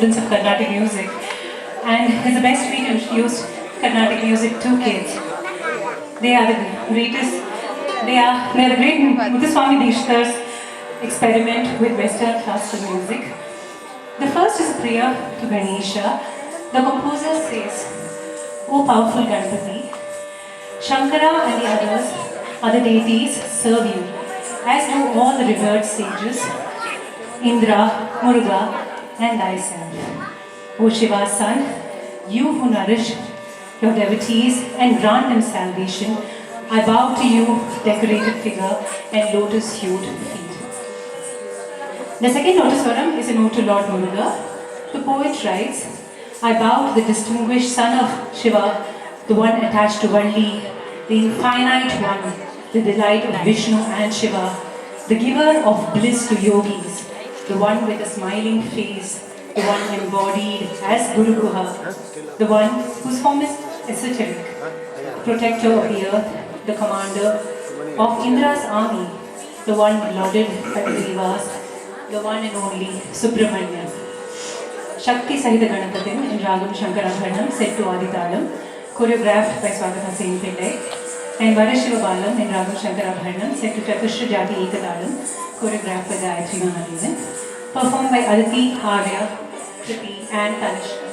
of Carnatic music, and it's the best way to introduce Carnatic music to kids. They are the greatest. They are the great Muthuswami Dishkar's experiment with Western classical music. The first is a prayer to Ganesha. The composer says, "O powerful Ganpati, Shankara and the others are the deities serve you, as do all the revered sages, Indra, Muruga, and thyself. O Shiva's son, you who nourish your devotees and grant them salvation, I bow to you, decorated figure and lotus-hued feet." The second lotus swaram is a note to Lord Muruga. The poet writes, "I bow to the distinguished son of Shiva, the one attached to Valli, the infinite one, the delight of Vishnu and Shiva, the giver of bliss to yogis, the one with a smiling face, the one embodied as Guru Guha, the one whose form is esoteric, protector of the earth, the commander of Indra's army, the one lauded by the Devas, the one and only Subramanya." Shakti Sahita Ganapathin in Ragam Shankarabharanam, set to Aditalam, choreographed by Swagata Singh Pillai, and Varashiva Balam in Ragam Shankarabharanam, set to Chatushra Jati Ekadalam, choreographed by Gayatri Mahadevan, performed by Aditi, Arya, Kriti, and Tanishka.